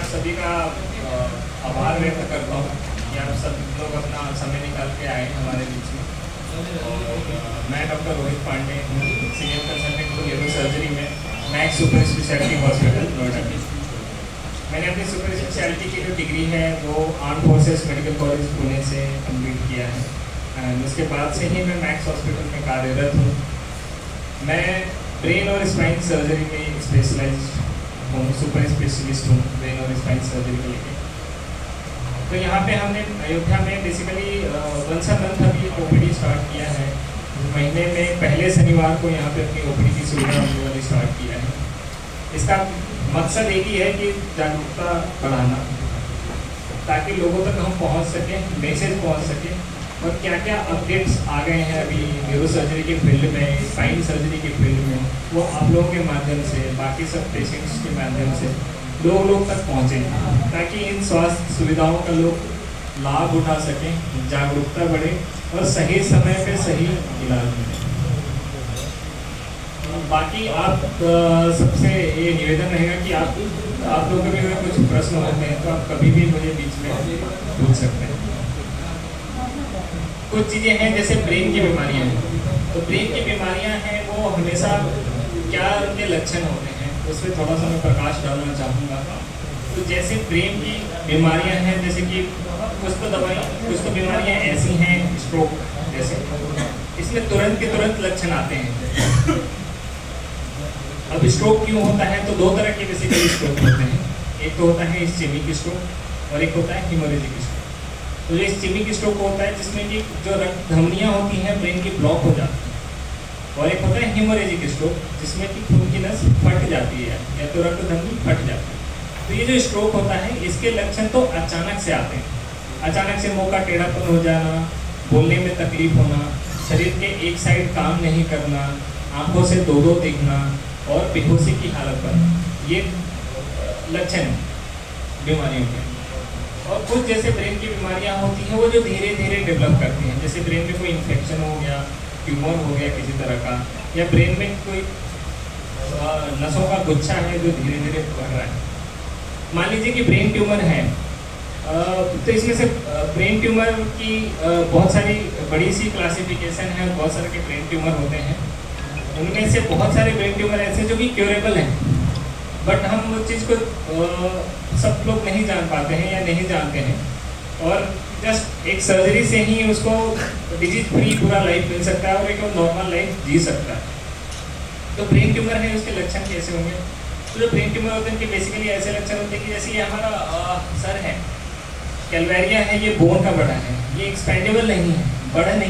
आप सभी का आभार व्यक्त करता हूँ कि आप सब लोग अपना समय निकाल के आए हमारे बीच में। और मैं डॉक्टर रोहित पांडे हूँ, senior consultant to neuro surgery में Max Super Speciality Hospital Noida में। मैंने अपनी सुपर स्पेशलिटी की जो डिग्री है वो arm forces medical college Pune से कंप्लीट किया है। एंड उसके बाद से ही मैं मैक्स हॉस्पिटल में कार्यरत हूँ। मैं ब्रेन और स्पाइन सर्जरी में स्पेशलाइज्ड हूँ, सुपर स्पेशलिस्ट हूँ ब्रेन और स्पाइन सर्जरी को लेकर। तो यहाँ पे हमने अयोध्या में बेसिकली वंस अ मंथ अभी ओपीडी स्टार्ट किया है। महीने में पहले शनिवार को यहाँ पे अपनी ओपीडी की सुविधा हमने वाली स्टार्ट किया है। इसका मकसद एक ही है कि जागरूकता बढ़ाना, ताकि लोगों तक हम पहुँच सकें, मैसेज पहुँच सके। और क्या क्या अपडेट्स आ गए हैं अभी न्यूरो सर्जरी के फील्ड में, स्पाइन सर्जरी के फील्ड में, वो आप लोगों के माध्यम से, बाकी सब पेशेंट्स के माध्यम से लोग तक पहुँचे, ताकि इन स्वास्थ्य सुविधाओं का लोग लाभ उठा सकें, जागरूकता बढ़े और सही समय पे सही इलाज मिले। बाकी आप सबसे ये निवेदन रहेगा कि आप लोगों के भी कुछ प्रश्न होते हैं तो आप कभी भी मुझे बीच में पूछ सकते हैं। कुछ चीज़ें हैं जैसे ब्रेन की बीमारियां हैं, तो ब्रेन की बीमारियां हैं वो हमेशा क्या उनके लक्षण होते हैं उस पर थोड़ा सा मैं प्रकाश डालना चाहूँगा। तो जैसे ब्रेन की बीमारियां हैं, जैसे कि कुछ तो बीमारियां ऐसी हैं, स्ट्रोक जैसे, इसमें तुरंत के तुरंत लक्षण आते हैं। अब स्ट्रोक क्यों होता है, तो दो तरह के बेसिकली स्ट्रोक होते हैं। एक तो होता है इस्केमिक स्ट्रोक और एक होता है हेमोरेजिक स्ट्रोक। तो ये इस्केमिक स्ट्रोक होता है जिसमें कि जो रक्त धमनियाँ होती हैं ब्रेन की ब्लॉक हो जाती है, और एक होता है हेमोरेजिक स्ट्रोक जिसमें कि खून की नस फट जाती है या तो रक्त धमनी फट जाती है। तो ये जो स्ट्रोक होता है इसके लक्षण तो अचानक से आते हैं। अचानक से मुँह का टेढ़ापन हो जाना, बोलने में तकलीफ होना, शरीर के एक साइड काम नहीं करना, आंखों से दो दो दिखना और बेहोशी की हालत बनना, ये लक्षण बीमारियों के। और कुछ जैसे ब्रेन की बीमारियां होती हैं वो जो धीरे धीरे डेवलप करती हैं, जैसे ब्रेन में कोई इन्फेक्शन हो गया, ट्यूमर हो गया किसी तरह का, या ब्रेन में कोई नसों का गुच्छा है जो धीरे धीरे बढ़ रहा है। मान लीजिए कि ब्रेन ट्यूमर है, तो इसमें से ब्रेन ट्यूमर की बहुत सारी बड़ी सी क्लासिफिकेशन है, बहुत सारे के ब्रेन ट्यूमर होते हैं। उनमें से बहुत सारे ब्रेन ट्यूमर ऐसे जो कि क्योरेबल हैं, बट हम उस चीज़ को सब लोग नहीं जान पाते हैं या नहीं जानते हैं, और जस्ट एक सर्जरी से ही उसको डिजीज फ्री पूरा लाइफ मिल सकता है और एक नॉर्मल लाइफ जी सकता है। तो ब्रेन ट्यूमर है उसके लक्षण कैसे होंगे? तो जो ब्रेन ट्यूमर होते हैं कि बेसिकली ऐसे लक्षण होते हैं कि जैसे ये हमारा सर है, कैलवेरिया है, ये बोन का बड़ा है, ये एक्सपेंडेबल नहीं है, बड़ा नहीं।